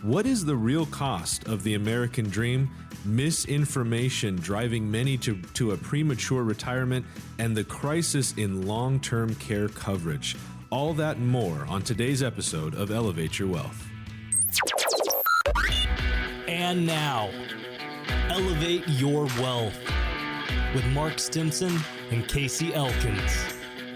What is the real cost of the American dream? Misinformation driving many to a premature retirement, and the crisis in long-term care coverage. All that and more on today's episode of Elevate Your Wealth. And now, Elevate Your Wealth with Mark Stimson and Casey Elkins.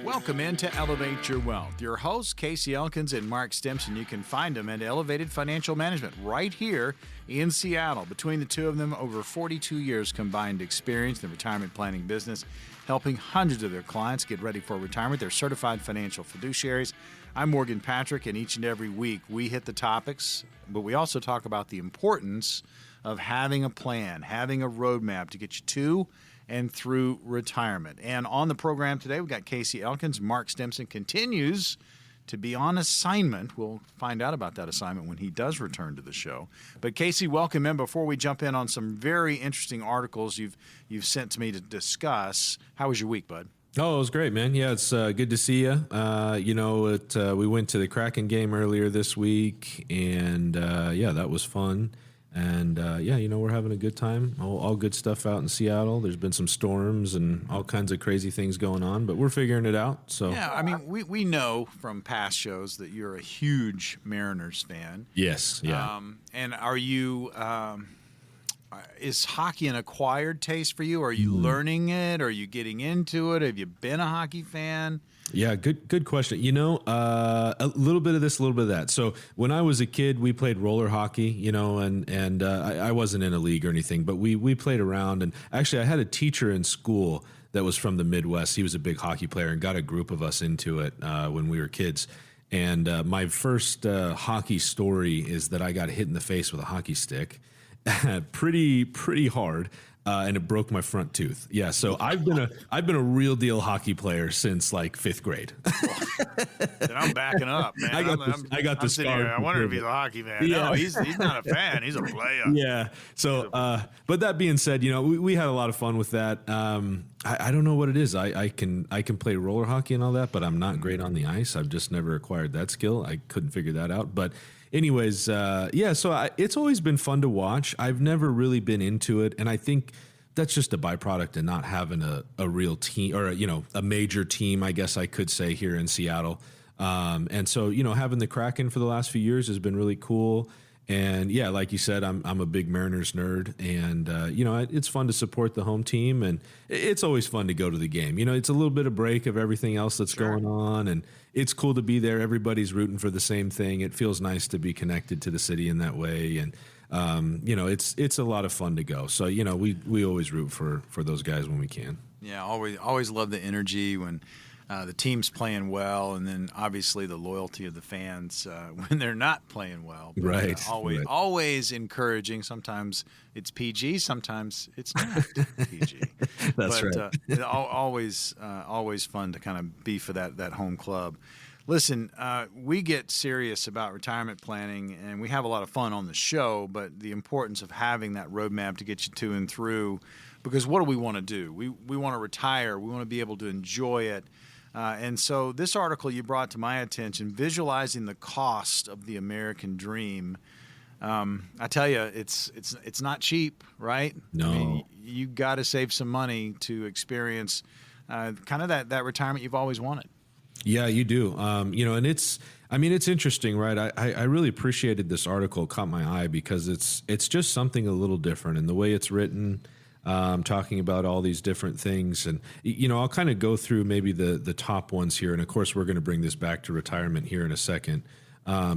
Welcome into Elevate Your Wealth. Your hosts, Casey Elkins and Mark Stimson. You can find them at Elevated Financial Management right here in Seattle. Between the two of them, over 42 years combined experience in the retirement planning business, helping hundreds of their clients get ready for retirement. They're certified financial fiduciaries. I'm Morgan Patrick, and each and every week we hit the topics, but we also talk about the importance of having a plan, having a roadmap to get you to and through retirement. And on the program today, we've got Casey Elkins. Mark Stimson continues to be on assignment. We'll find out about that assignment when he does return to the show. But Casey, welcome in. Before we jump in on some very interesting articles you've sent to me to discuss, how was your week, bud? Oh, it was great, man. Yeah, it's good to see you. We went to the Kraken game earlier this week, and that was fun. And, we're having a good time. All good stuff out in Seattle. There's been some storms and all kinds of crazy things going on, but we're figuring it out. So yeah, I mean, we know from past shows that you're a huge Mariners fan. Yes, yeah. And are you is hockey an acquired taste for you? Are you learning it? Are you getting into it? Have you been a hockey fan? Yeah, good question. A little bit of this, a little bit of that. So when I was a kid, we played roller hockey, and I wasn't in a league or anything, but we played around. And actually, I had a teacher in school that was from the Midwest. He was a big hockey player and got a group of us into it when we were kids. And my first hockey story is that I got hit in the face with a hockey stick, pretty hard. And it broke my front tooth. Yeah, so I've been a real deal hockey player since like 5th grade. Then I'm backing up, man. I got the scar. I wonder if he's a hockey fan. Yeah. No, he's not a fan. He's a player. Yeah. So, but that being said, we had a lot of fun with that. I don't know what it is. I can play roller hockey and all that, but I'm not great on the ice. I've just never acquired that skill. I couldn't figure that out. But anyways, so it's always been fun to watch. I've never really been into it, and I think that's just a byproduct of not having a real team or a major team, I guess I could say, here in Seattle. And so having the Kraken for the last few years has been really cool. And yeah, like you said, I'm a big Mariners nerd, and it's fun to support the home team, and it's always fun to go to the game. It's a little bit of break of everything else that's going on, and it's cool to be there. Everybody's rooting for the same thing. It feels nice to be connected to the city in that way, and it's a lot of fun to go. So we always root for those guys when we can. Yeah, always love the energy when the team's playing well, and then obviously the loyalty of the fans when they're not playing well. But, right. Always encouraging. Sometimes it's PG, sometimes it's not PG. That's right. Always fun to kind of be for that home club. Listen, we get serious about retirement planning, and we have a lot of fun on the show, but the importance of having that roadmap to get you to and through, because what do we want to do? We want to retire. We want to be able to enjoy it. And so this article you brought to my attention, visualizing the cost of the American dream, I tell you, it's not cheap, right? No. I mean, you got to save some money to experience kind of that retirement you've always wanted. Yeah, you do. And it's interesting, right? I really appreciated this article. It caught my eye because it's just something a little different, and the way it's written, talking about all these different things. And, I'll kind of go through maybe the top ones here. And of course, we're going to bring this back to retirement here in a second,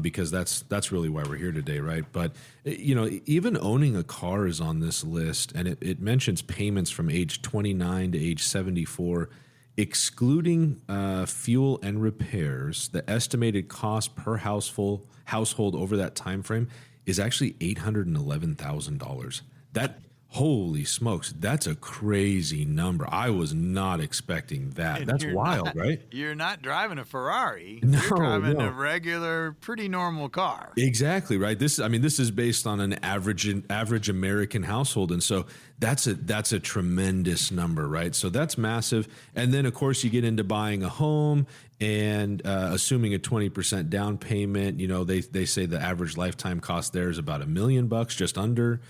because that's really why we're here today, right? But, even owning a car is on this list, and it mentions payments from age 29 to age 74, excluding fuel and repairs. The estimated cost per household over that time frame is actually $811,000. Holy smokes, that's a crazy number. I was not expecting that. And That's you're wild, not, right? You're not driving a Ferrari. No, You're driving a no. regular, pretty normal car. Exactly right. This is based on an average American household, and so that's a tremendous number, right? So that's massive. And then of course you get into buying a home and assuming a 20% down payment. You know, they say the average lifetime cost there is about $1 million, just under,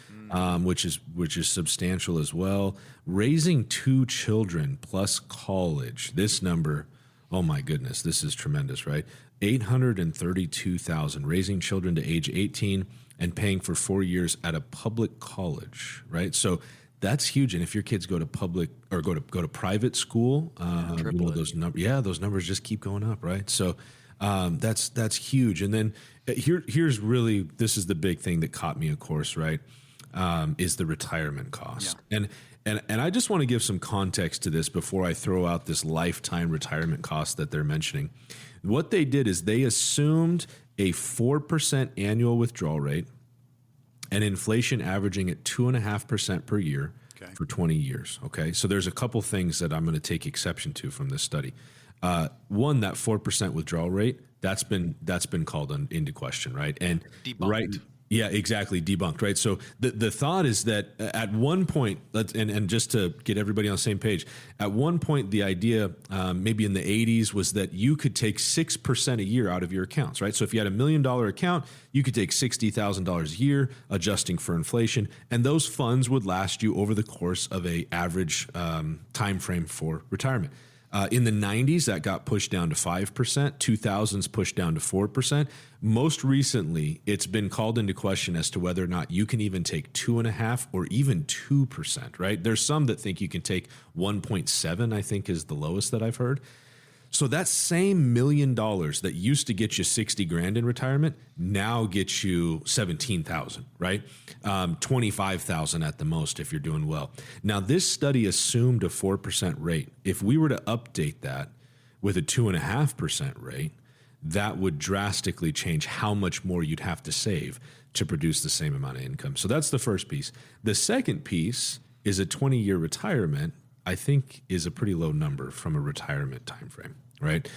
which is substantial as well. Raising 2 children plus college, this number. Oh my goodness, this is tremendous, right? 832,000 raising children to age 18 and paying for 4 years at a public college, right? So that's huge. And if your kids go to public or go to private school, those numbers just keep going up, right? So that's huge. And then here's really, this is the big thing that caught me, of course, right? Is the retirement cost. Yeah. And I just want to give some context to this before I throw out this lifetime retirement cost that they're mentioning. What they did is they assumed a 4% annual withdrawal rate and inflation averaging at 2.5% per year for 20 years. Okay. So there's a couple things that I'm going to take exception to from this study. One, that 4% withdrawal rate, that's been called into question, right? And Debunked. Right. Yeah, exactly. Debunked, right? So the thought is that at one point, and just to get everybody on the same page, at one point the idea, maybe in the 80s, was that you could take 6% a year out of your accounts, right? So if you had $1 million account, you could take $60,000 a year, adjusting for inflation, and those funds would last you over the course of a average time frame for retirement. In the 90s, that got pushed down to 5%, 2000s pushed down to 4%. Most recently, it's been called into question as to whether or not you can even take 2.5% or even 2%, right? There's some that think you can take 1.7, I think is the lowest that I've heard. So that same $1 million that used to get you 60 grand in retirement now gets you 17,000, right? 25,000 at the most if you're doing well. Now this study assumed a 4% rate. If we were to update that with a 2.5% rate, that would drastically change how much more you'd have to save to produce the same amount of income. So that's the first piece. The second piece is a 20-year retirement. I think is a pretty low number from a retirement time frame, right?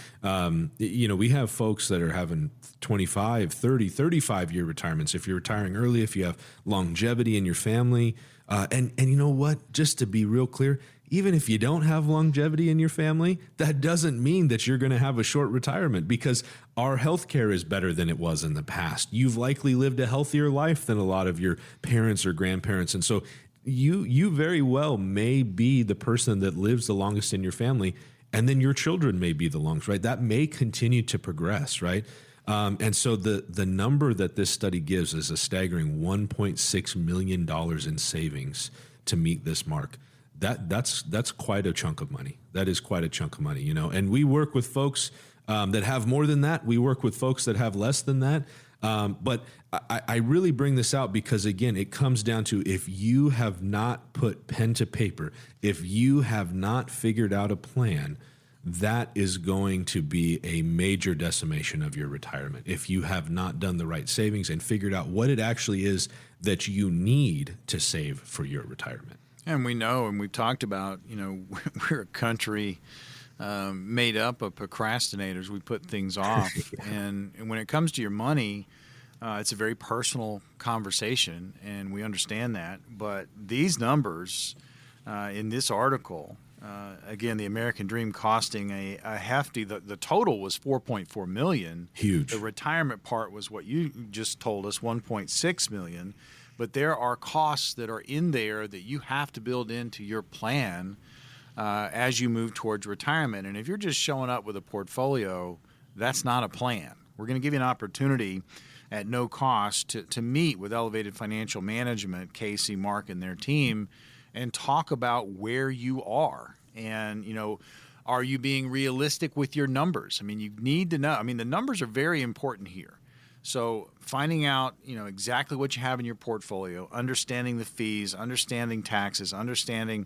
We have folks that are having 25, 30, 35-year retirements. If you're retiring early, if you have longevity in your family, and you know what? Just to be real clear, even if you don't have longevity in your family, that doesn't mean that you're going to have a short retirement, because our healthcare is better than it was in the past. You've likely lived a healthier life than a lot of your parents or grandparents. And so you very well may be the person that lives the longest in your family, and then your children may be the longest, right? That may continue to progress, right? And so the number that this study gives is a staggering $1.6 million in savings to meet this mark. That's quite a chunk of money. That is quite a chunk of money, and we work with folks that have more than that. We work with folks that have less than that. But I really bring this out because, again, it comes down to, if you have not put pen to paper, if you have not figured out a plan, that is going to be a major decimation of your retirement. If you have not done the right savings and figured out what it actually is that you need to save for your retirement. And we know, and we've talked about, we're a country made up of procrastinators. We put things off. And when it comes to your money, it's a very personal conversation, and we understand that. But these numbers in this article, again, the American Dream costing a hefty, the total was $4.4 million. Huge. The retirement part was what you just told us, $1.6 million. But there are costs that are in there that you have to build into your plan as you move towards retirement. And if you're just showing up with a portfolio, that's not a plan. We're going to give you an opportunity at no cost to meet with Elevated Financial Management, Casey, Mark, and their team, and talk about where you are. And, are you being realistic with your numbers? I mean, you need to know. I mean, the numbers are very important here. So finding out, exactly what you have in your portfolio, understanding the fees, understanding taxes, understanding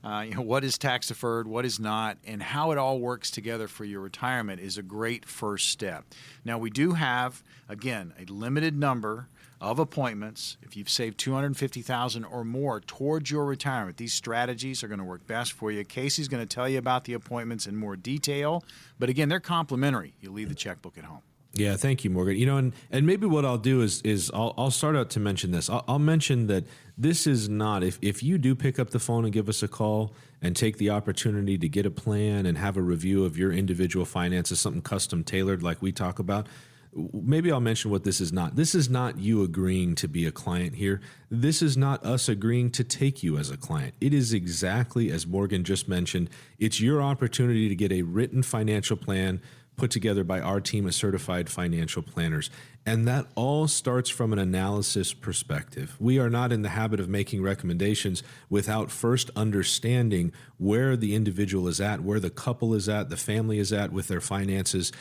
What is tax deferred, what is not, and how it all works together for your retirement is a great first step. Now, we do have, again, a limited number of appointments. If you've saved $250,000 or more towards your retirement, these strategies are going to work best for you. Casey's going to tell you about the appointments in more detail, but again, they're complimentary. You'll leave the checkbook at home. Yeah, thank you, Morgan. And maybe what I'll do is I'll start out to mention this. I'll mention that this is not, if you do pick up the phone and give us a call and take the opportunity to get a plan and have a review of your individual finances, something custom tailored like we talk about, maybe I'll mention what this is not. This is not you agreeing to be a client here. This is not us agreeing to take you as a client. It is exactly as Morgan just mentioned. It's your opportunity to get a written financial plan put together by our team of certified financial planners. And that all starts from an analysis perspective. We are not in the habit of making recommendations without first understanding where the individual is at, where the couple is at, the family is at with their finances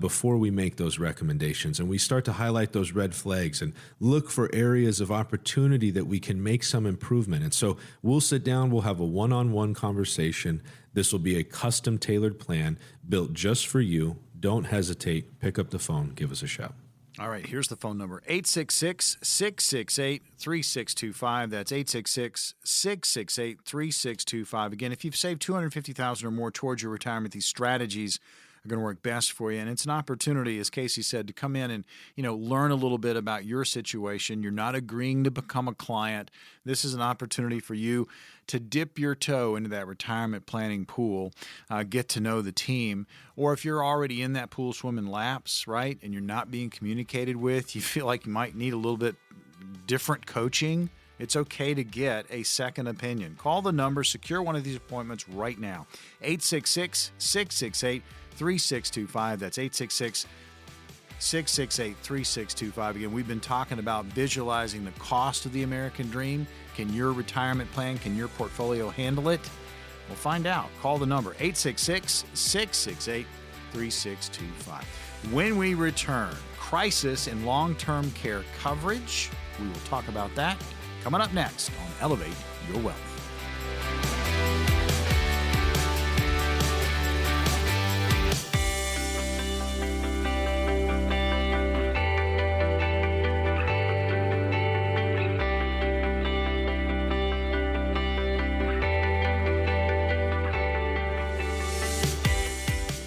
before we make those recommendations. And we start to highlight those red flags and look for areas of opportunity that we can make some improvement. And so we'll sit down, we'll have a one-on-one conversation. This will be a custom tailored plan built just for you. Don't hesitate. Pick up the phone. Give us a shout. All right, here's the phone number, 866-668-3625. That's 866-668-3625. Again, if you've saved $250,000 or more towards your retirement, these strategies are going to work best for you. And it's an opportunity, as Casey said, to come in and, learn a little bit about your situation. You're not agreeing to become a client. This is an opportunity for you to dip your toe into that retirement planning pool, get to know the team. Or if you're already in that pool swimming laps, right, and you're not being communicated with, you feel like you might need a little bit different coaching, it's okay to get a second opinion. Call the number, secure one of these appointments right now, 866-668-3625. That's 866-668-3625. Again, we've been talking about visualizing the cost of the American dream. Can your retirement plan, can your portfolio handle it? We'll find out. Call the number, 866-668-3625. When we return, crisis in long-term care coverage. We will talk about that coming up next on Elevate Your Wealth.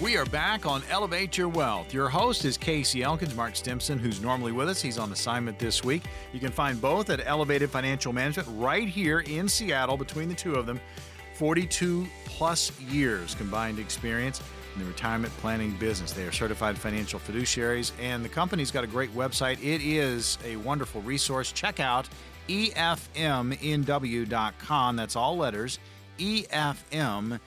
We are back on Elevate Your Wealth. Your host is Casey Elkins. Mark Stimson, who's normally with us, he's on assignment this week. You can find both at Elevated Financial Management right here in Seattle. Between the two of them, 42 plus years combined experience in the retirement planning business. They are certified financial fiduciaries, and the company's got a great website. It is a wonderful resource. Check out efmnw.com. That's all letters, efmnw.com.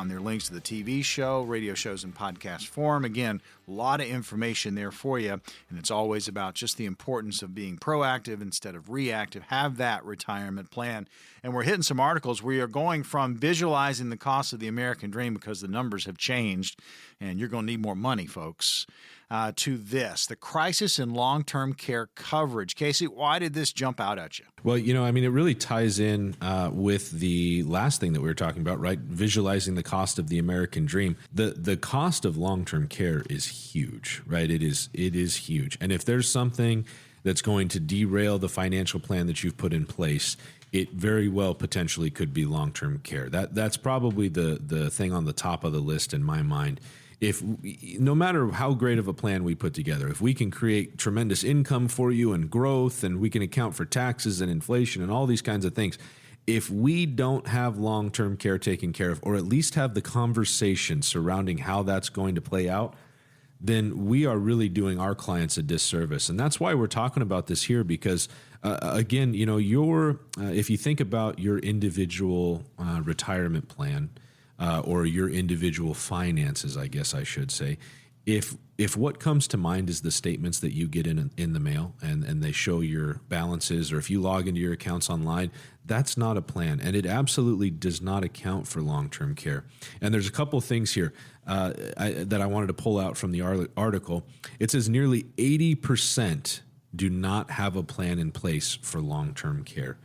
There are links to the TV show, radio shows, in podcast form. Again, a lot of information there for you, and it's always about just the importance of being proactive instead of reactive. Have that retirement plan. And we're hitting some articles where you're going from visualizing the cost of the American dream because the numbers have changed, and you're going to need more money, folks, to this, the crisis in long-term care coverage. Casey, why did this jump out at you? Well, it really ties in with the last thing that we were talking about, right? Visualizing the cost of the American dream. The cost of long-term care is huge, right? It is huge. And if there's something that's going to derail the financial plan that you've put in place, it very well potentially could be long-term care. That's probably the thing on the top of the list in my mind. No matter how great of a plan we put together, if we can create tremendous income for you and growth, and we can account for taxes and inflation and all these kinds of things, if we don't have long-term care taken care of, or at least have the conversation surrounding how that's going to play out, then we are really doing our clients a disservice. And that's why we're talking about this here, because again, if you think about your individual retirement plan, or your individual finances, I guess I should say, if what comes to mind is the statements that you get in the mail and they show your balances, or if you log into your accounts online, that's not a plan, and it absolutely does not account for long-term care. And there's a couple of things here that I wanted to pull out from the article. It says nearly 80% do not have a plan in place for long-term care.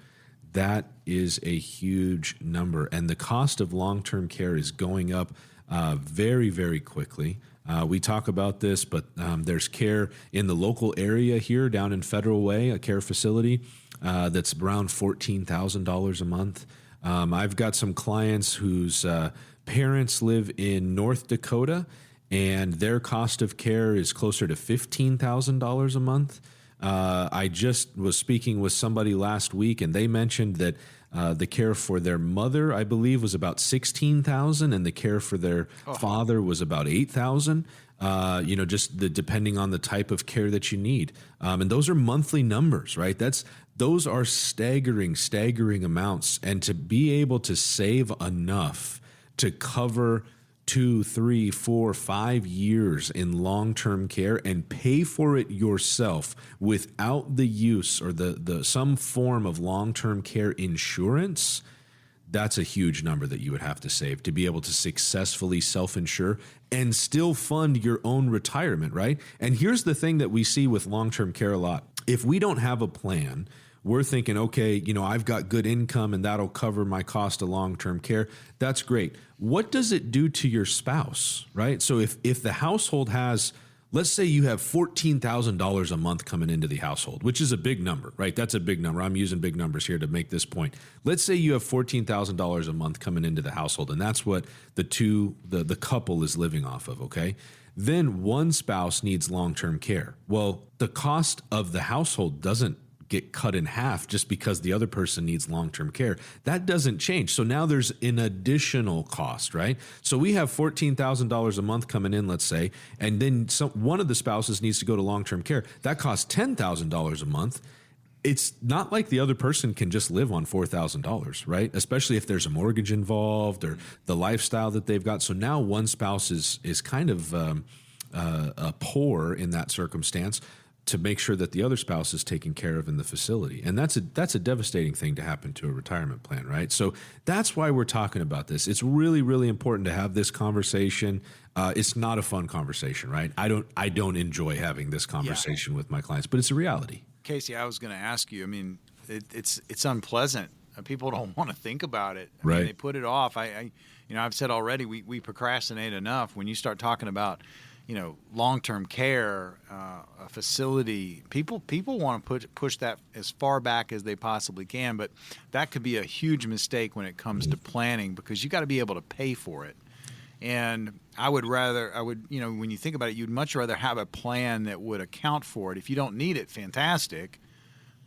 That is a huge number. And the cost of long-term care is going up very, very quickly. We talk about this, but there's care in the local area here down in Federal Way, a care facility that's around $14,000 a month. I've got some clients whose parents live in North Dakota, and their cost of care is closer to $15,000 a month. I just was speaking with somebody last week, and they mentioned that the care for their mother, I believe, was about $16,000, and the care for their father was about $8,000. Just depending on the type of care that you need, and those are monthly numbers, right? Those are staggering amounts, and to be able to save enough to cover 2, 3, 4, 5 years in long-term care and pay for it yourself without the use or the some form of long-term care insurance, that's a huge number that you would have to save to be able to successfully self-insure and still fund your own retirement, right? And here's the thing that we see with long-term care a lot. If we don't have a plan, we're thinking, okay, I've got good income and that'll cover my cost of long-term care. That's great. What does it do to your spouse, right? So if the household has, let's say you have $14,000 a month coming into the household, which is a big number, right? That's a big number. I'm using big numbers here to make this point. Let's say you have $14,000 a month coming into the household, and that's what the couple is living off of, okay? Then one spouse needs long-term care. Well, the cost of the household doesn't get cut in half just because the other person needs long-term care. That doesn't change. So now there's an additional cost, right? So we have $14,000 a month coming in, let's say, and then one of the spouses needs to go to long-term care. That costs $10,000 a month. It's not like the other person can just live on $4,000, right? Especially if there's a mortgage involved or the lifestyle that they've got. So now one spouse is kind of poor in that circumstance, to make sure that the other spouse is taken care of in the facility. And that's a devastating thing to happen to a retirement plan, right? So that's why we're talking about this. It's really, really important to have this conversation. It's not a fun conversation, right? I don't enjoy having this conversation with my clients, but it's a reality. Casey, I was going to ask you, it's unpleasant. People don't want to think about it. I Right. mean, they put it off. I've said already, we procrastinate enough. When you start talking about long-term care, a facility, people want to push that as far back as they possibly can, but that could be a huge mistake when it comes to planning, because you got to be able to pay for it. And when you think about it, you'd much rather have a plan that would account for it. If you don't need it, fantastic,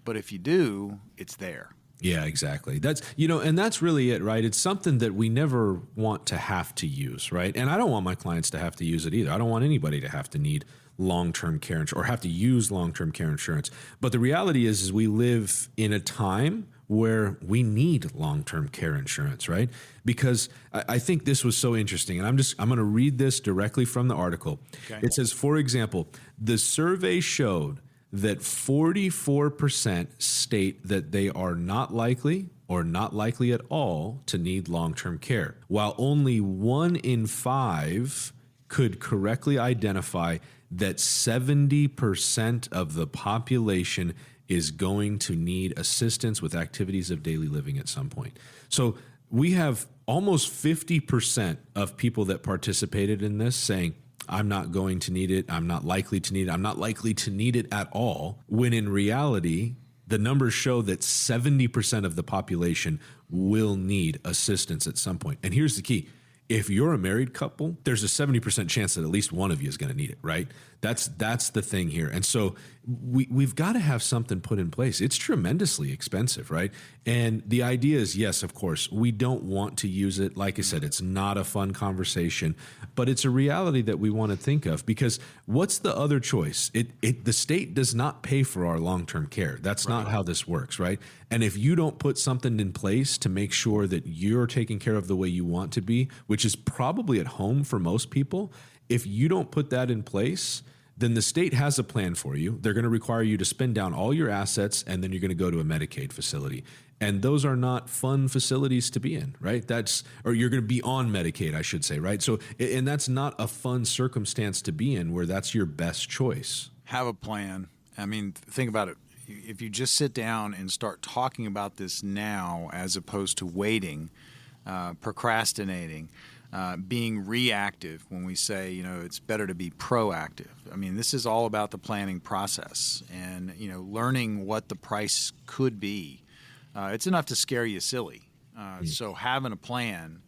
but if you do, it's there. Yeah, exactly. And that's really it, right? It's something that we never want to have to use, right? And I don't want my clients to have to use it either. I don't want anybody to have to need long-term care or have to use long-term care insurance. But the reality is we live in a time where we need long-term care insurance, right? Because I think this was so interesting. And I'm going to read this directly from the article. Okay. It says, for example, the survey showed that 44% state that they are not likely or not likely at all to need long-term care, while only 1 in 5 could correctly identify that 70% of the population is going to need assistance with activities of daily living at some point. So we have almost 50% of people that participated in this saying, I'm not going to need it. I'm not likely to need it. I'm not likely to need it at all. When in reality, the numbers show that 70% of the population will need assistance at some point. And here's the key. If you're a married couple, there's a 70% chance that at least one of you is going to need it, right? That's the thing here. And so we've got to have something put in place. It's tremendously expensive, right? And the idea is, yes, of course, we don't want to use it. Like I said, it's not a fun conversation, but it's a reality that we want to think of, because what's the other choice? The state does not pay for our long-term care. That's not how this works, right? And if you don't put something in place to make sure that you're taken care of the way you want to be, which is probably at home for most people, if you don't put that in place, then the state has a plan for you. They're going to require you to spend down all your assets, and then you're going to go to a Medicaid facility. And those are not fun facilities to be in, right? Or you're going to be on Medicaid, I should say, right? So, and that's not a fun circumstance to be in where that's your best choice. Have a plan. Think about it. if you just sit down and start talking about this now as opposed to waiting, procrastinating, being reactive when we say, it's better to be proactive. I mean, this is all about the planning process and, learning what the price could be. It's enough to scare you silly. So having a plan,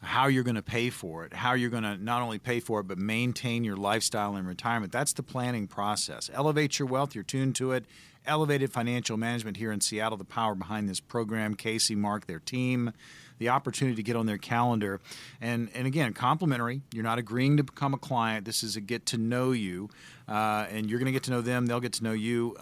how you're going to pay for it, how you're going to not only pay for it, but maintain your lifestyle in retirement. That's the planning process. Elevate Your Wealth. You're tuned to it. Elevated Financial Management here in Seattle, the power behind this program. Casey, Mark, their team, the opportunity to get on their calendar. And again, complimentary. You're not agreeing to become a client. This is a get to know you, and you're going to get to know them. They'll get to know you.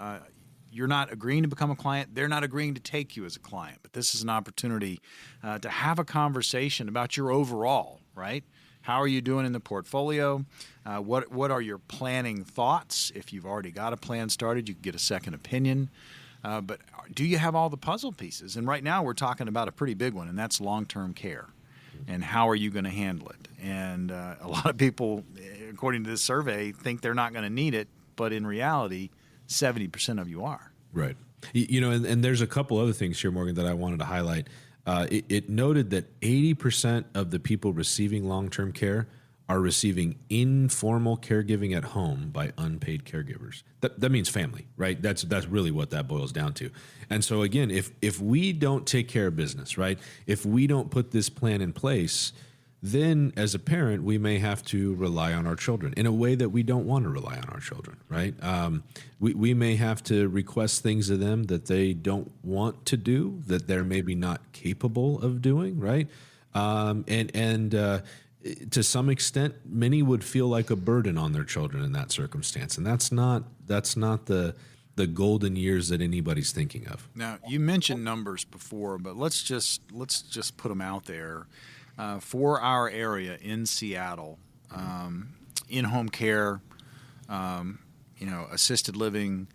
You're not agreeing to become a client. They're not agreeing to take you as a client. But this is an opportunity to have a conversation about your overall, right? How are you doing in the portfolio? What are your planning thoughts? If you've already got a plan started, you can get a second opinion. But do you have all the puzzle pieces? And right now we're talking about a pretty big one, and that's long-term care. And how are you going to handle it? And a lot of people, according to this survey, think they're not going to need it. But in reality, 70% of you are. Right. And there's a couple other things here, Morgan, that I wanted to highlight. It noted that 80% of the people receiving long-term care are receiving informal caregiving at home by unpaid caregivers. That means family, right? That's really what that boils down to. And so again, if we don't take care of business, right? If we don't put this plan in place, then as a parent, we may have to rely on our children in a way that we don't want to rely on our children, right? We may have to request things of them that they don't want to do, that they're maybe not capable of doing, right? To some extent, many would feel like a burden on their children in that circumstance, and that's not the golden years that anybody's thinking of. Now, you mentioned numbers before, but let's just put them out there. For our area in Seattle, in-home care, assisted living,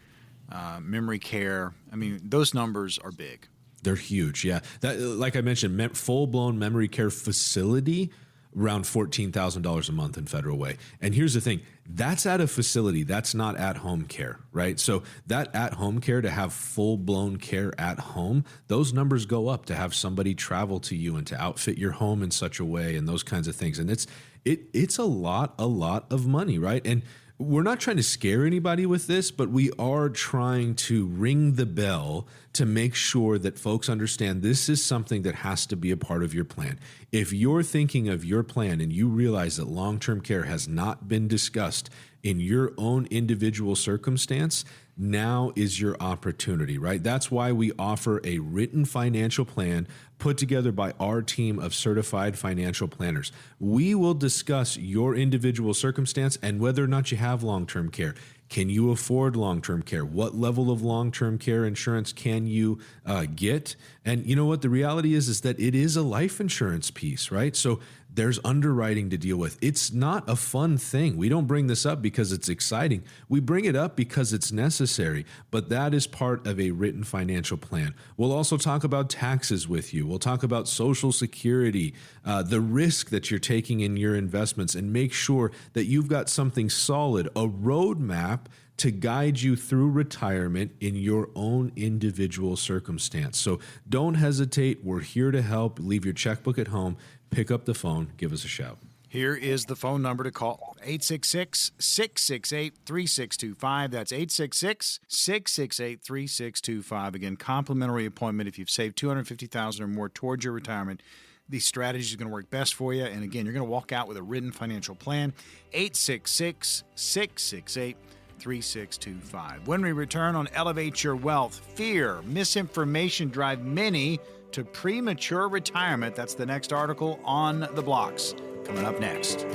memory care. I mean, those numbers are big. They're huge, yeah. That, like I mentioned, full-blown memory care facility, around $14,000 a month in Federal Way. And here's the thing, that's at a facility, that's not at-home care, right? So that at-home care, to have full-blown care at home, those numbers go up to have somebody travel to you and to outfit your home in such a way and those kinds of things. And it's a lot of money, right? And we're not trying to scare anybody with this, but we are trying to ring the bell to make sure that folks understand this is something that has to be a part of your plan. If you're thinking of your plan and you realize that long-term care has not been discussed in your own individual circumstance, now is your opportunity, right? That's why we offer a written financial plan put together by our team of certified financial planners. We will discuss your individual circumstance and whether or not you have long-term care. Can you afford long-term care? What level of long-term care insurance can you get? And you know what? The reality is that it is a life insurance piece, right? So there's underwriting to deal with. It's not a fun thing. We don't bring this up because it's exciting. We bring it up because it's necessary, but that is part of a written financial plan. We'll also talk about taxes with you. We'll talk about Social Security, the risk that you're taking in your investments, and make sure that you've got something solid, a roadmap to guide you through retirement in your own individual circumstance. So don't hesitate. We're here to help. Leave your checkbook at home. Pick up the phone. Give us a shout. Here is the phone number to call, 866-668-3625. That's 866-668-3625. Again, complimentary appointment if you've saved $250,000 or more towards your retirement. These strategies are going to work best for you. And again, you're going to walk out with a written financial plan, 866-668-3625. When we return on Elevate Your Wealth, fear, misinformation drive many to premature retirement. That's the next article on the blocks. Coming up next.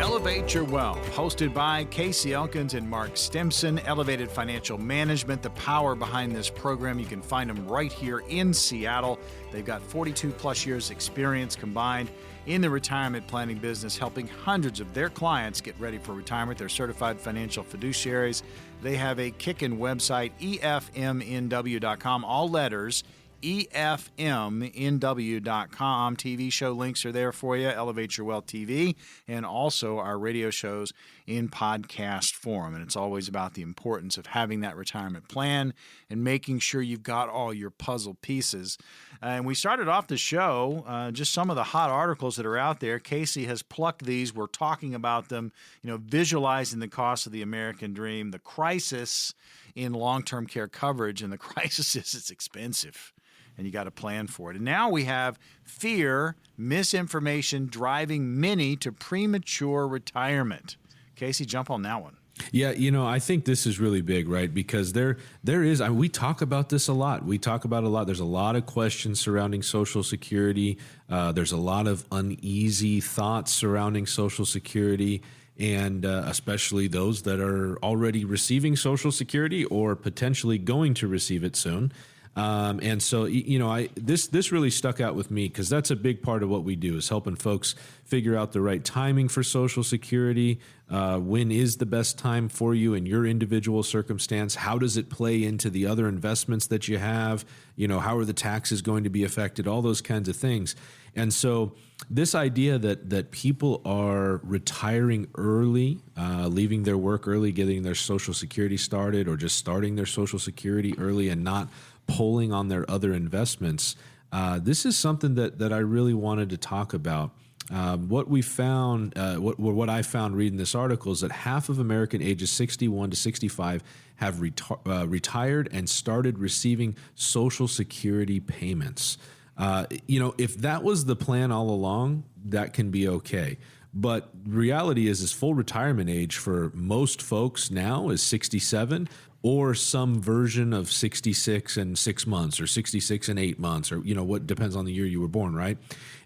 Elevate Elevate Your Wealth, hosted by Casey Elkins and Mark Stimson. Elevated Financial Management, the power behind this program. You can find them right here in Seattle. They've got 42 plus years experience combined in the retirement planning business, helping hundreds of their clients get ready for retirement. They're certified financial fiduciaries. They have a kickin' website, efmnw.com, all letters, efmnw.com. TV show links are there for you, Elevate Your Wealth TV, and also our radio shows in podcast form. And it's always about the importance of having that retirement plan and making sure you've got all your puzzle pieces. And we started off the show, just some of the hot articles that are out there. Casey has plucked these. We're talking about them, visualizing the cost of the American dream, the crisis in long-term care coverage, and the crisis is it's expensive. And you got to plan for it. And now we have fear, misinformation driving many to premature retirement. Casey, jump on that one. Yeah, I think this is really big, right? Because there is, we talk about this a lot. There's a lot of questions surrounding Social Security. There's a lot of uneasy thoughts surrounding Social Security, and especially those that are already receiving Social Security or potentially going to receive it soon. And so, this really stuck out with me because that's a big part of what we do, is helping folks figure out the right timing for Social Security. When is the best time for you in your individual circumstance? How does it play into the other investments that you have? How are the taxes going to be affected? All those kinds of things. And so this idea that people are retiring early, leaving their work early, getting their Social Security started, or just starting their Social Security early and not pulling on their other investments, this is something that I really wanted to talk about. What we found, what I found reading this article, is that half of American ages 61 to 65 have retired and started receiving Social Security payments. If that was the plan all along, that can be okay. But reality is full retirement age for most folks now is 67, or some version of 66 and 6 months, or 66 and 8 months, or what depends on the year you were born, right?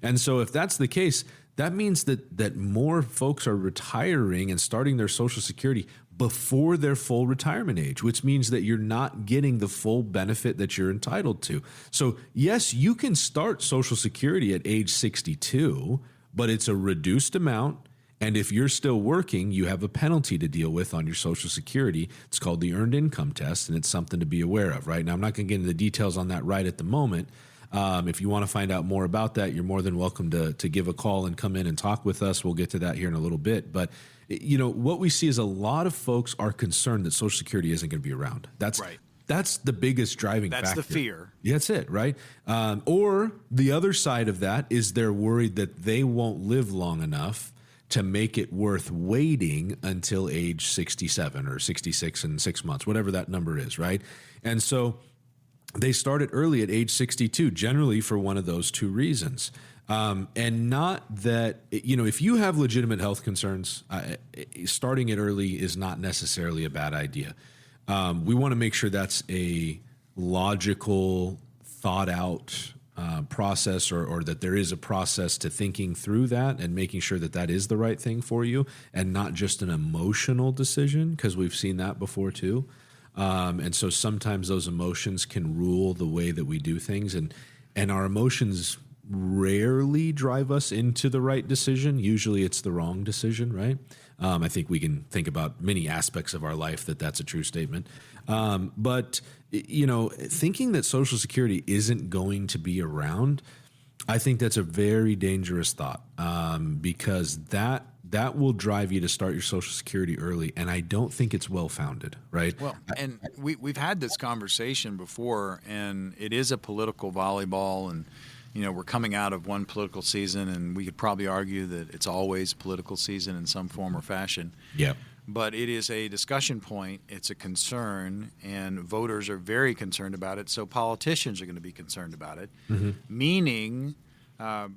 And so if that's the case, that means that more folks are retiring and starting their Social Security before their full retirement age, which means that you're not getting the full benefit that you're entitled to. So yes, you can start Social Security at age 62, but it's a reduced amount. And if you're still working, you have a penalty to deal with on your Social Security. It's called the Earned Income Test, and it's something to be aware of, right? Now, I'm not going to get into the details on that right at the moment. If you want to find out more about that, you're more than welcome to give a call and come in and talk with us. We'll get to that here in a little bit. But, what we see is a lot of folks are concerned that Social Security isn't going to be around. That's right. That's the biggest driving factor. That's the fear. That's it, right? Or the other side of that is they're worried that they won't live long enough to make it worth waiting until age 67 or 66 and 6 months, whatever that number is, right? And so they started early at age 62, generally for one of those two reasons. And not that, if you have legitimate health concerns, starting it early is not necessarily a bad idea. We want to make sure that's a logical, thought out process, or that there is a process to thinking through that and making sure that is the right thing for you and not just an emotional decision, because we've seen that before too. And so sometimes those emotions can rule the way that we do things, and our emotions rarely drive us into the right decision. Usually it's the wrong decision, right? I think we can think about many aspects of our life that's a true statement. But thinking that Social Security isn't going to be around, I think that's a very dangerous thought, because that will drive you to start your Social Security early, and I don't think it's well-founded, right? Well, and we've had this conversation before, and it is a political volleyball, and we're coming out of one political season, and we could probably argue that it's always political season in some form or fashion. Yeah. But it is a discussion point. It's a concern, and voters are very concerned about it. So politicians are going to be concerned about it, meaning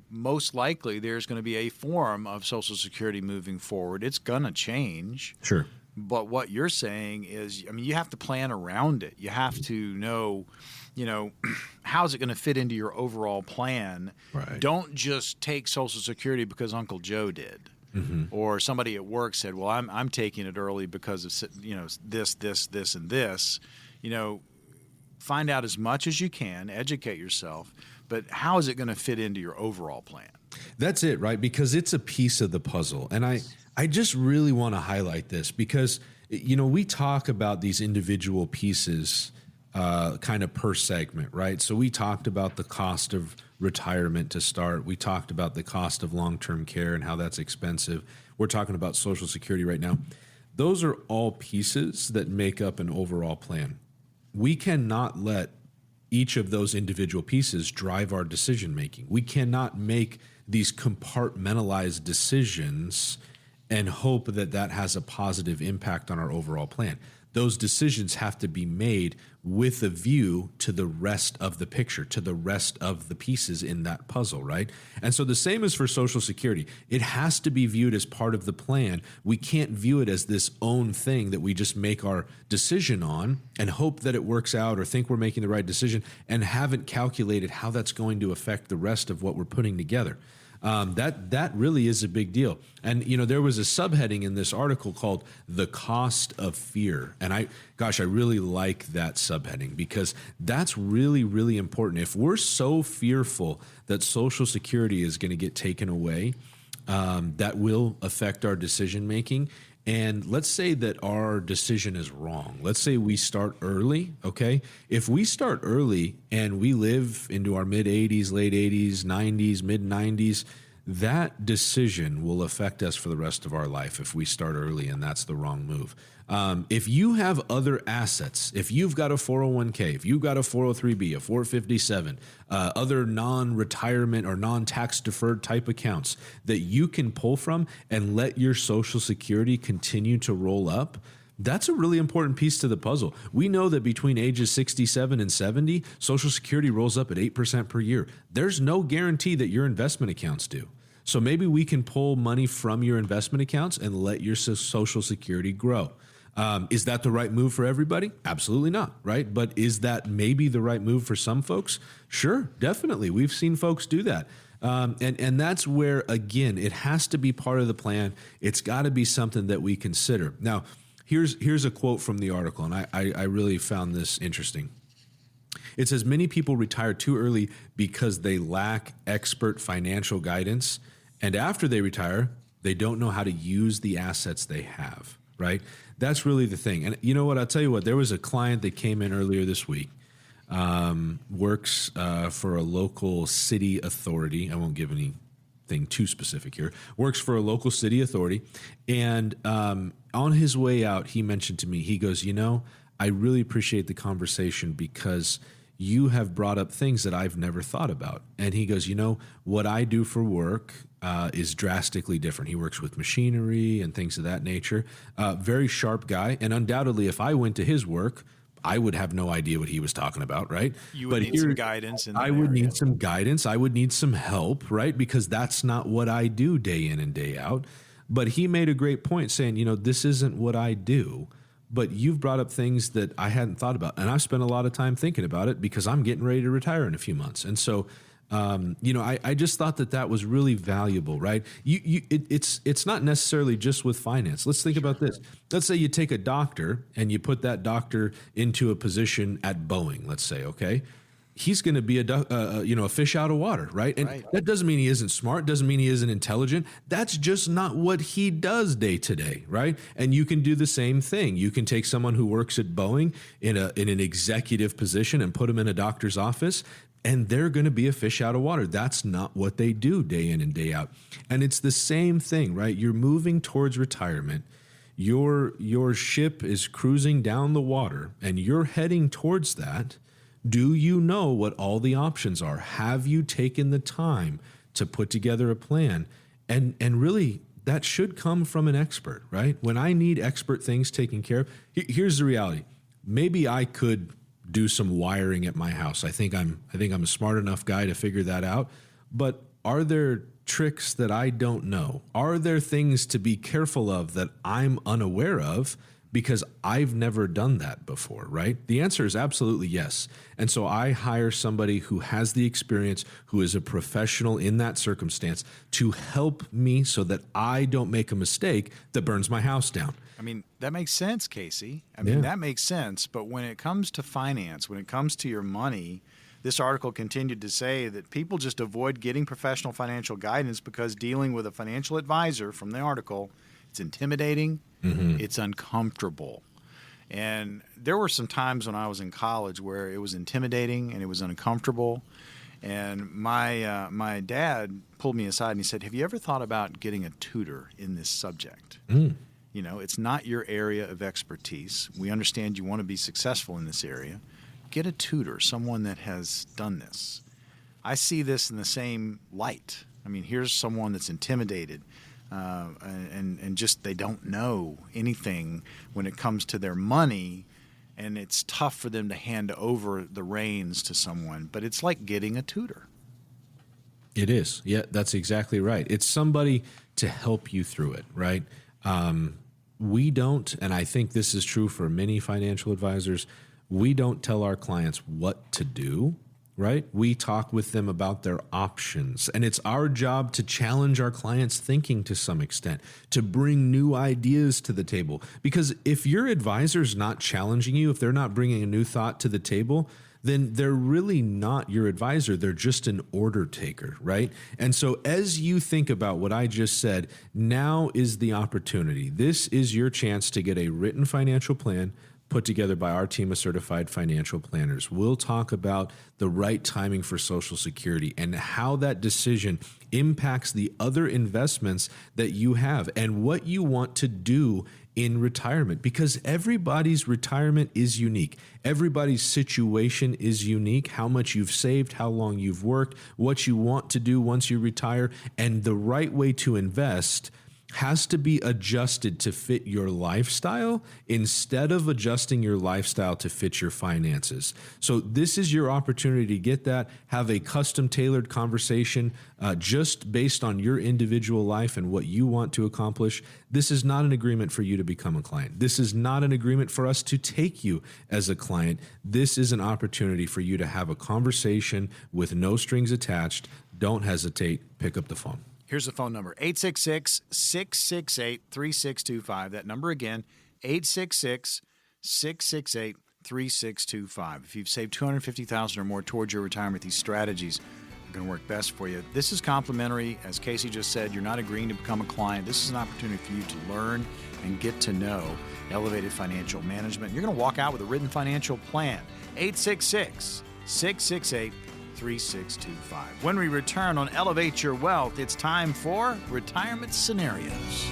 most likely there's going to be a form of Social Security moving forward. It's going to change. Sure. But what you're saying is, you have to plan around it. You have to know, how's it going to fit into your overall plan? Right. Don't just take Social Security because Uncle Joe did. or somebody at work said, well, I'm taking it early because of, this, and this, find out as much as you can, educate yourself, but how is it going to fit into your overall plan? That's it, right? Because it's a piece of the puzzle. And I just really want to highlight this because, we talk about these individual pieces kind of per segment, right? So we talked about the cost of retirement to start. We talked about the cost of long-term care and how that's expensive. We're talking about Social Security right now. Those are all pieces that make up an overall plan. We cannot let each of those individual pieces drive our decision making. We cannot make these compartmentalized decisions and hope that that has a positive impact on our overall plan. Those decisions have to be made with a view to the rest of the picture, to the rest of the pieces in that puzzle, right? And so the same is for Social Security. It has to be viewed as part of the plan. We can't view it as this own thing that we just make our decision on and hope that it works out or think we're making the right decision and haven't calculated how that's going to affect the rest of what we're putting together. That really is a big deal. And, there was a subheading in this article called The Cost of Fear. And I really like that subheading because that's really, really important. If we're so fearful that Social Security is going to get taken away, that will affect our decision making. And let's say that our decision is wrong. Let's say we start early, okay? If we start early and we live into our mid-80s, late 80s, 90s, mid-90s, that decision will affect us for the rest of our life if we start early and that's the wrong move. If you have other assets, if you've got a 401k, if you've got a 403b, a 457, other non-retirement or non-tax deferred type accounts that you can pull from and let your Social Security continue to roll up, that's a really important piece to the puzzle. We know that between ages 67 and 70, Social Security rolls up at 8% per year. There's no guarantee that your investment accounts do. So maybe we can pull money from your investment accounts and let your Social Security grow. Is that the right move for everybody? Absolutely not, right? But is that maybe the right move for some folks? Sure, definitely. We've seen folks do that. And that's where, again, it has to be part of the plan. It's got to be something that we consider. Now, here's a quote from the article, and I really found this interesting. It says, many people retire too early because they lack expert financial guidance. And after they retire, they don't know how to use the assets they have, right? That's really the thing. And you know what? I'll tell you what, there was a client that came in earlier this week, works for a local city authority. I won't give anything too specific here. Works for a local city authority. And on his way out, he mentioned to me, he goes, I really appreciate the conversation because you have brought up things that I've never thought about. And he goes, what I do for work is drastically different. He works with machinery and things of that nature. Very sharp guy. And undoubtedly, if I went to his work, I would have no idea what he was talking about, right? You would need some guidance. I would need some guidance. I would need some help, right? Because that's not what I do day in and day out. But he made a great point saying, this isn't what I do. But you've brought up things that I hadn't thought about. And I've spent a lot of time thinking about it because I'm getting ready to retire in a few months. And so, I just thought that was really valuable, right? It's not necessarily just with finance. Let's think about this. Let's say you take a doctor and you put that doctor into a position at Boeing, let's say, okay? He's going to be a fish out of water, right? And that doesn't mean he isn't smart, doesn't mean he isn't intelligent. That's just not what he does day to day, right? And you can do the same thing. You can take someone who works at Boeing in an executive position and put them in a doctor's office, and they're going to be a fish out of water. That's not what they do day in and day out. And it's the same thing, right? You're moving towards retirement. Your ship is cruising down the water, and you're heading towards that. Do you know what all the options are? Have you taken the time to put together a plan? And really, that should come from an expert, right? When I need expert things taken care of, here's the reality. Maybe I could do some wiring at my house. I think I'm a smart enough guy to figure that out. But are there tricks that I don't know? Are there things to be careful of that I'm unaware of? because I've never done that before, right? The answer is absolutely yes. And so I hire somebody who has the experience, who is a professional in that circumstance to help me so that I don't make a mistake that burns my house down. I mean, that makes sense, Casey. I mean, that makes sense. But when it comes to finance, when it comes to your money, this article continued to say that people just avoid getting professional financial guidance because dealing with a financial advisor, from the article, it's intimidating, it's uncomfortable. And there were some times when I was in college where it was intimidating and it was uncomfortable. And my dad pulled me aside and he said, "Have you ever thought about getting a tutor in this subject? You know, it's not your area of expertise. We understand you want to be successful in this area. Get a tutor, someone that has done this." I see this in the same light. I mean, here's someone that's intimidated and just they don't know anything when it comes to their money, and it's tough for them to hand over the reins to someone. But it's like getting a tutor. It is. Yeah, that's exactly right. It's somebody to help you through it, right? We don't, and I think this is true for many financial advisors, we don't tell our clients what to do, right? We talk with them about their options. And it's our job to challenge our clients' thinking to some extent, to bring new ideas to the table. Because if your advisor's not challenging you, if they're not bringing a new thought to the table, then they're really not your advisor. They're just an order taker, right? And so as you think about what I just said, now is the opportunity. This is your chance to get a written financial plan put together by our team of certified financial planners. We'll talk about the right timing for Social Security and how that decision impacts the other investments that you have and what you want to do in retirement, because everybody's retirement is unique. Everybody's situation is unique. How much you've saved, how long you've worked, what you want to do once you retire, and the right way to invest has to be adjusted to fit your lifestyle instead of adjusting your lifestyle to fit your finances. So this is your opportunity to get that, have a custom tailored conversation just based on your individual life and what you want to accomplish. This is not an agreement for you to become a client. This is not an agreement for us to take you as a client. This is an opportunity for you to have a conversation with no strings attached. Don't hesitate. Pick up the phone. Here's the phone number, 866-668-3625. That number again, 866-668-3625. If you've saved $250,000 or more towards your retirement, these strategies are going to work best for you. This is complimentary. As Casey just said, you're not agreeing to become a client. This is an opportunity for you to learn and get to know Elevated Financial Management. You're going to walk out with a written financial plan, 866-668-3625. When we return on Elevate Your Wealth, it's time for Retirement Scenarios.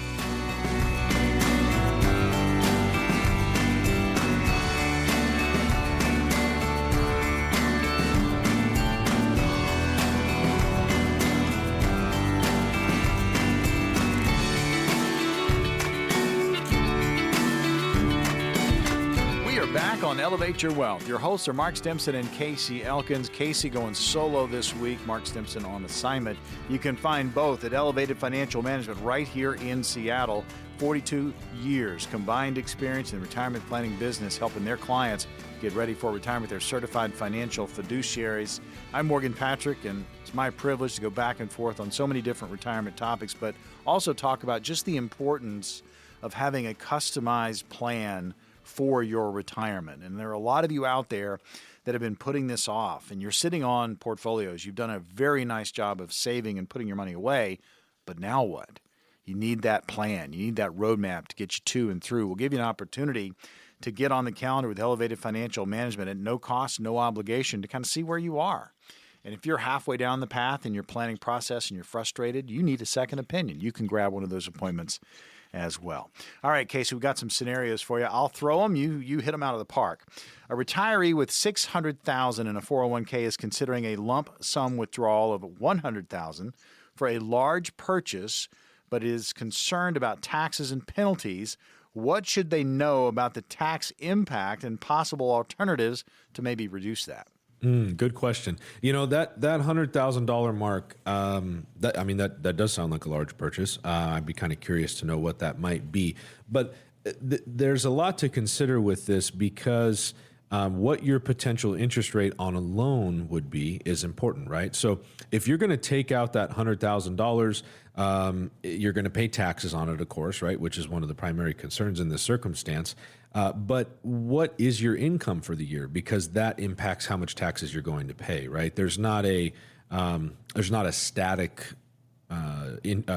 Back on Elevate Your Wealth. Your hosts are Mark Stimson and Casey Elkins. Casey going solo this week, Mark Stimson on assignment. You can find both at Elevated Financial Management right here in Seattle. 42 years combined experience in the retirement planning business, helping their clients get ready for retirement. They're certified financial fiduciaries. I'm Morgan Patrick, and it's my privilege to go back and forth on so many different retirement topics, but also talk about just the importance of having a customized plan for your retirement. And there are a lot of you out there that have been putting this off, and you're sitting on portfolios. You've done a very nice job of saving and putting your money away, but now what? You need that plan. You need that roadmap to get you to and through. We'll give you an opportunity to get on the calendar with Elevated Financial Management at no cost, no obligation, to kind of see where you are. And if you're halfway down the path in your planning process and you're frustrated, you need a second opinion. You can grab one of those appointments as well. All right, Casey, we've got some scenarios for you. I'll throw them. You hit them out of the park. A retiree with $600,000 in a 401k is considering a lump sum withdrawal of $100,000 for a large purchase, but is concerned about taxes and penalties. What should they know about the tax impact and possible alternatives to maybe reduce that? Good question. You know, that $100,000 mark, that does sound like a large purchase. I'd be kind of curious to know what that might be. But there's a lot to consider with this because what your potential interest rate on a loan would be is important, right? So if you're going to take out that $100,000, you're going to pay taxes on it, of course, right? Which is one of the primary concerns in this circumstance. But what is your income for the year? Because that impacts how much taxes you're going to pay, right? There's not a static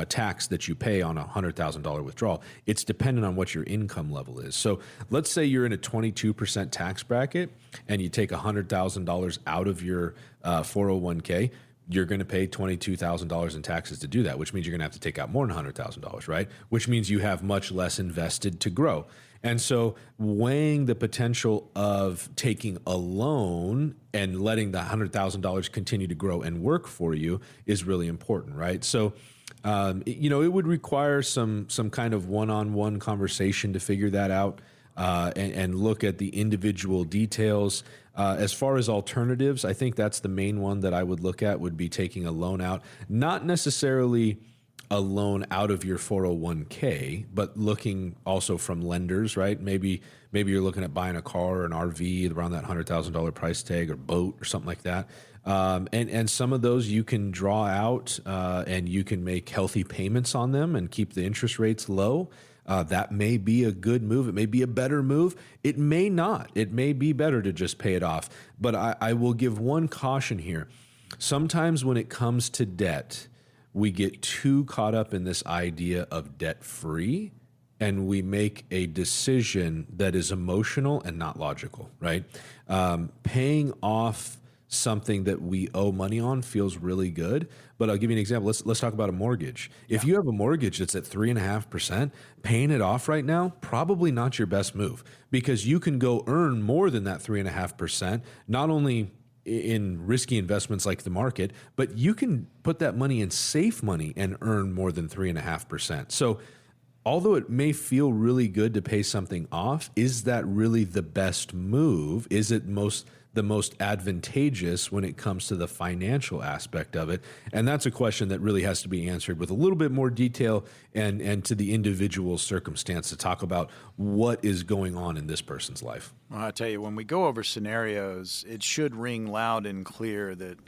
tax that you pay on a $100,000 withdrawal. It's dependent on what your income level is. So let's say you're in a 22% tax bracket and you take $100,000 out of your 401k. You're going to pay $22,000 in taxes to do that, which means you're going to have to take out more than $100,000, right? Which means you have much less invested to grow. And so weighing the potential of taking a loan and letting the $100,000 continue to grow and work for you is really important, right? So, it would require some kind of one-on-one conversation to figure that out and look at the individual details. As far as alternatives, I think that's the main one that I would look at would be taking a loan out, not necessarily a loan out of your 401k, but looking also from lenders, right? Maybe you're looking at buying a car or an RV around that $100,000 price tag or boat or something like that. And some of those you can draw out and you can make healthy payments on them and keep the interest rates low. That may be a good move. It may be a better move. It may not. It may be better to just pay it off. But I will give one caution here. Sometimes when it comes to debt, we get too caught up in this idea of debt-free, and we make a decision that is emotional and not logical, right? Paying off something that we owe money on feels really good, but I'll give you an example. Let's talk about a mortgage. If you have a mortgage that's at 3.5%, paying it off right now, probably not your best move because you can go earn more than that 3.5%, not only in risky investments like the market, but you can put that money in safe money and earn more than 3.5%. So although it may feel really good to pay something off, is that really the best move? Is it the most advantageous when it comes to the financial aspect of it? And that's a question that really has to be answered with a little bit more detail and to the individual circumstance to talk about what is going on in this person's life. Well, I tell you, when we go over scenarios, it should ring loud and clear that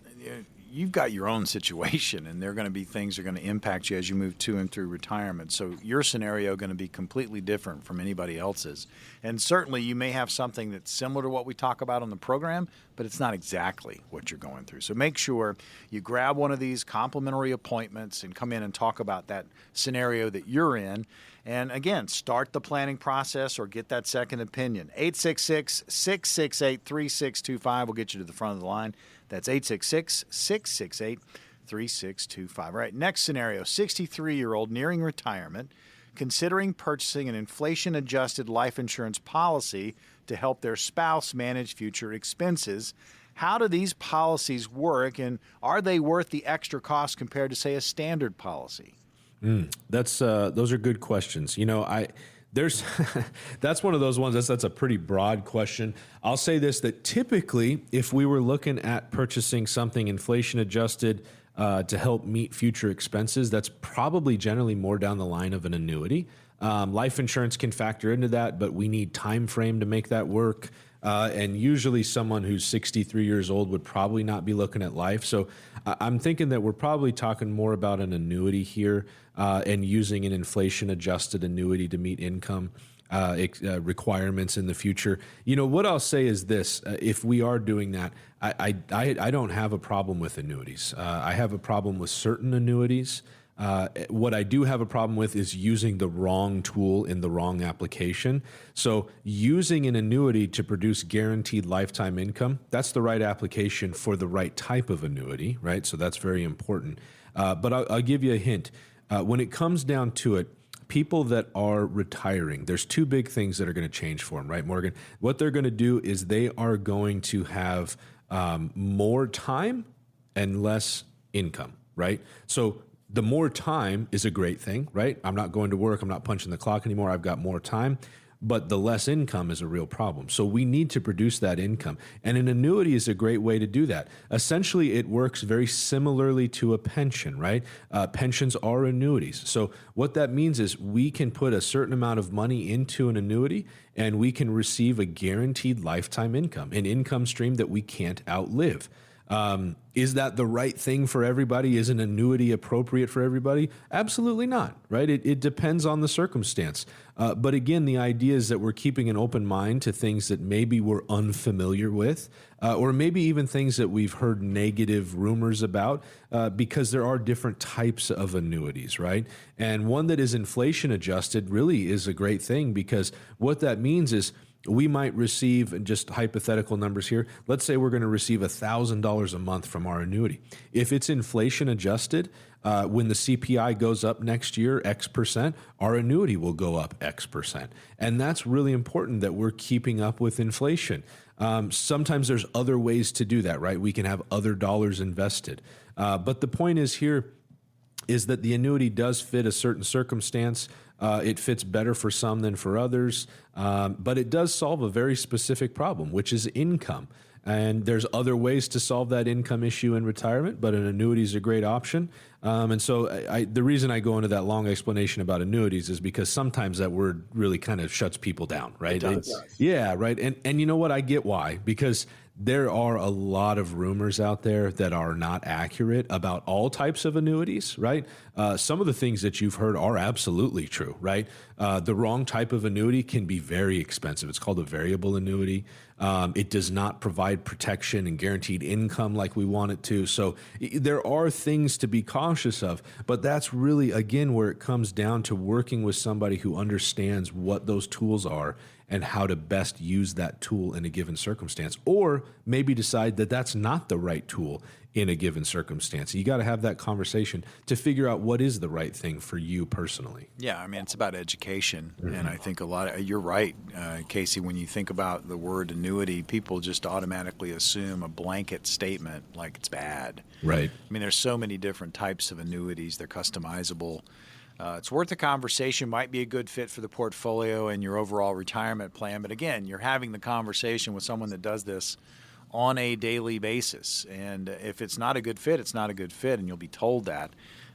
you've got your own situation, and there are going to be things that are going to impact you as you move to and through retirement. So your scenario is going to be completely different from anybody else's. And certainly you may have something that's similar to what we talk about on the program, but it's not exactly what you're going through. So make sure you grab one of these complimentary appointments and come in and talk about that scenario that you're in. And again, start the planning process or get that second opinion. 866-668-3625 will get you to the front of the line. That's 866-668-3625. All right, next scenario, 63-year-old nearing retirement, considering purchasing an inflation-adjusted life insurance policy to help their spouse manage future expenses. How do these policies work, and are they worth the extra cost compared to, say, a standard policy? Those are good questions. There's that's one of those ones that's a pretty broad question. I'll say this, that typically if we were looking at purchasing something inflation adjusted to help meet future expenses, that's probably generally more down the line of an annuity. Life insurance can factor into that, but we need time frame to make that work. And usually someone who's 63 years old would probably not be looking at life. So I'm thinking that we're probably talking more about an annuity here and using an inflation-adjusted annuity to meet income requirements in the future. What I'll say is this. If we are doing that, I don't have a problem with annuities. I have a problem with certain annuities. What I do have a problem with is using the wrong tool in the wrong application. So using an annuity to produce guaranteed lifetime income, that's the right application for the right type of annuity, right? So that's very important. But I'll give you a hint. When it comes down to it, people that are retiring, there's two big things that are going to change for them, right, Morgan? What they're going to do is they are going to have more time and less income, right? So the more time is a great thing, right? I'm not going to work. I'm not punching the clock anymore. I've got more time. but the less income is a real problem. So we need to produce that income. And an annuity is a great way to do that. Essentially, it works very similarly to a pension, right? Pensions are annuities. So what that means is we can put a certain amount of money into an annuity and we can receive a guaranteed lifetime income, an income stream that we can't outlive. Is that the right thing for everybody? Is an annuity appropriate for everybody? Absolutely not, right? It depends on the circumstance. But again, the idea is that we're keeping an open mind to things that maybe we're unfamiliar with, or maybe even things that we've heard negative rumors about, because there are different types of annuities, right? And one that is inflation adjusted really is a great thing, because what that means is we might receive, and just hypothetical numbers here, let's say we're going to receive $1,000 a month from our annuity. If it's inflation adjusted, when the CPI goes up next year, X percent, our annuity will go up X percent. And that's really important, that we're keeping up with inflation. Sometimes there's other ways to do that, right? We can have other dollars invested. But the point is here is that the annuity does fit a certain circumstance. It fits better for some than for others, but it does solve a very specific problem, which is income. And there's other ways to solve that income issue in retirement, but an annuity is a great option. And so the reason I go into that long explanation about annuities is because sometimes that word really kind of shuts people down, right? It does. Yeah, right. And you know what? I get why, because there are a lot of rumors out there that are not accurate about all types of annuities, right? Some of the things that you've heard are absolutely true, right? The wrong type of annuity can be very expensive. It's called a variable annuity. It does not provide protection and guaranteed income like we want it to. So there are things to be cautious of, but that's really, again, where it comes down to working with somebody who understands what those tools are and how to best use that tool in a given circumstance, or maybe decide that that's not the right tool in a given circumstance. You got to have that conversation to figure out what is the right thing for you personally. Yeah, I mean, it's about education. And I think you're right, Casey, when you think about the word annuity, people just automatically assume a blanket statement like it's bad. Right. I mean, there's so many different types of annuities. They're customizable. It's worth a conversation, might be a good fit for the portfolio and your overall retirement plan. But again, you're having the conversation with someone that does this on a daily basis. And if it's not a good fit, it's not a good fit, and you'll be told that.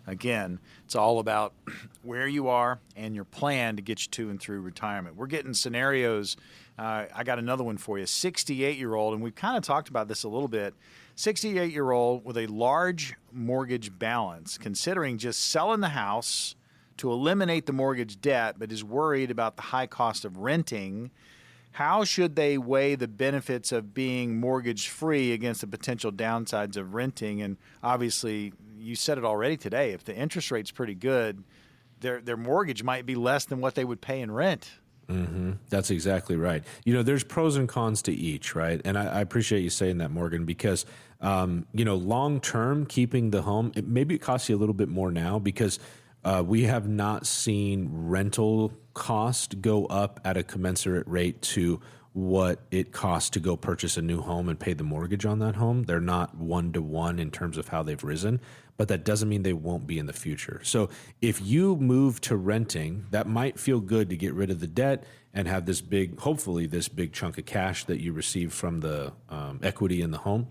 Again, it's all about where you are and your plan to get you to and through retirement. We're getting scenarios. I got another one for you. 68-year-old, and we've kind of talked about this a little bit. 68-year-old with a large mortgage balance, considering just selling the house to eliminate the mortgage debt, but is worried about the high cost of renting. How should they weigh the benefits of being mortgage-free against the potential downsides of renting? And obviously, you said it already today, if the interest rate's pretty good, their mortgage might be less than what they would pay in rent. Mm-hmm. That's exactly right. You know, there's pros and cons to each, right? And I appreciate you saying that, Morgan, because, long-term, keeping the home, maybe it costs you a little bit more now because we have not seen rental cost go up at a commensurate rate to what it costs to go purchase a new home and pay the mortgage on that home. They're not one-to-one in terms of how they've risen, but that doesn't mean they won't be in the future. So if you move to renting, that might feel good to get rid of the debt and have this big, hopefully this big chunk of cash that you receive from the equity in the home.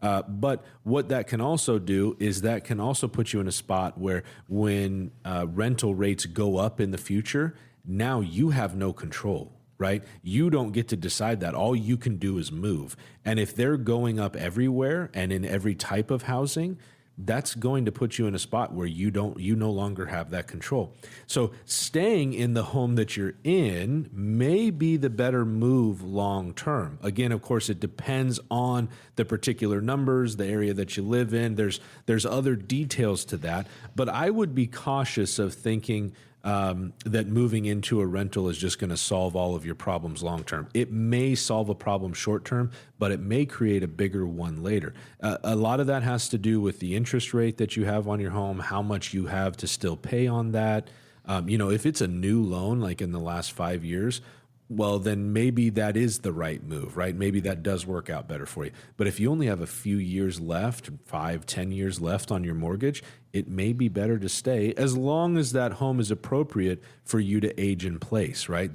But what that can also do is that can also put you in a spot where when rental rates go up in the future, now you have no control, right? You don't get to decide that. All you can do is move. And if they're going up everywhere and in every type of housing, that's going to put you in a spot where you no longer have that control. So staying in the home that you're in may be the better move long term. Again, of course, it depends on the particular numbers, the area that you live in. There's other details to that, but I would be cautious of thinking that moving into a rental is just going to solve all of your problems long term. It may solve a problem short term, but it may create a bigger one later. A lot of that has to do with the interest rate that you have on your home, how much you have to still pay on that. If it's a new loan, like in the last 5 years, well, then maybe that is the right move, right? Maybe that does work out better for you. But if you only have a few years left, 5-10 years left on your mortgage, it may be better to stay as long as that home is appropriate for you to age in place, right?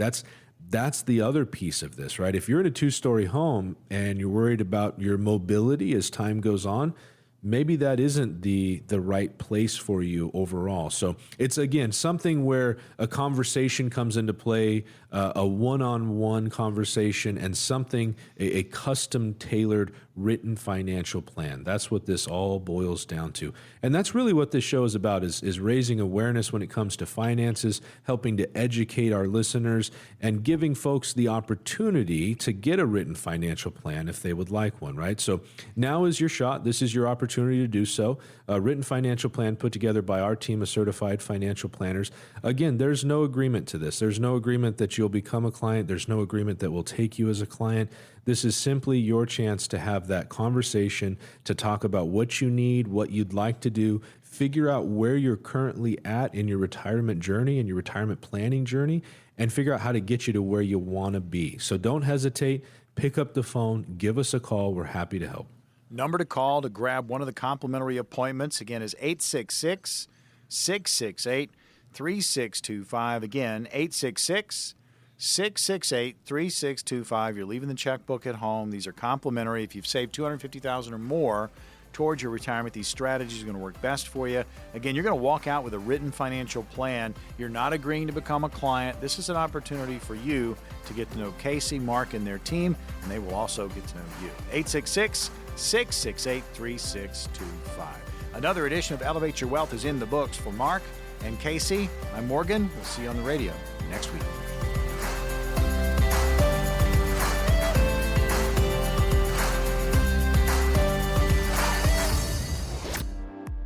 that's the other piece of this, right? If you're in a 2-story home and you're worried about your mobility as time goes on, maybe that isn't the right place for you overall. So it's, again, something where a conversation comes into play, a one-on-one conversation, and something, a custom tailored written financial plan. That's what this all boils down to. And that's really what this show is about, is raising awareness when it comes to finances, helping to educate our listeners, and giving folks the opportunity to get a written financial plan if they would like one, right? So now is your shot. This is your opportunity to do so. A written financial plan put together by our team of certified financial planners. Again, there's no agreement to this. There's no agreement that you'll become a client. There's no agreement that we'll take you as a client. This is simply your chance to have that conversation, to talk about what you need, what you'd like to do, figure out where you're currently at in your retirement journey and your retirement planning journey, and figure out how to get you to where you want to be. So don't hesitate. Pick up the phone. Give us a call. We're happy to help. Number to call to grab one of the complimentary appointments, again, is 866-668-3625. Again, 866-668-3625. You're leaving the checkbook at home. These are complimentary. If you've saved $250,000 or more towards your retirement, these strategies are going to work best for you. Again, you're going to walk out with a written financial plan. You're not agreeing to become a client. This is an opportunity for you to get to know Casey, Mark, and their team, and they will also get to know you. 866-668-3625. Another edition of Elevate Your Wealth is in the books. For Mark and Casey, I'm Morgan. We'll see you on the radio next week.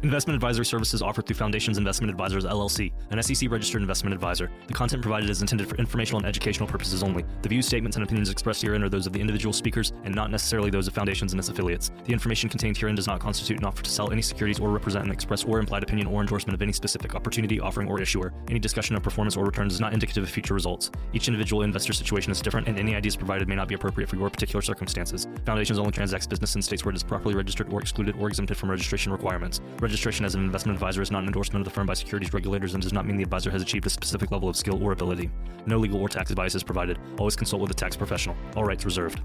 Investment advisory services offered through Foundations Investment Advisors, LLC, an SEC-registered investment advisor. The content provided is intended for informational and educational purposes only. The views, statements, and opinions expressed herein are those of the individual speakers and not necessarily those of Foundations and its affiliates. The information contained herein does not constitute an offer to sell any securities or represent an express or implied opinion or endorsement of any specific opportunity, offering, or issuer. Any discussion of performance or returns is not indicative of future results. Each individual investor situation is different, and any ideas provided may not be appropriate for your particular circumstances. Foundations only transacts business in states where it is properly registered or excluded or exempted from registration requirements. Registration as an investment advisor is not an endorsement of the firm by securities regulators and does not mean the advisor has achieved a specific level of skill or ability. No legal or tax advice is provided. Always consult with a tax professional. All rights reserved.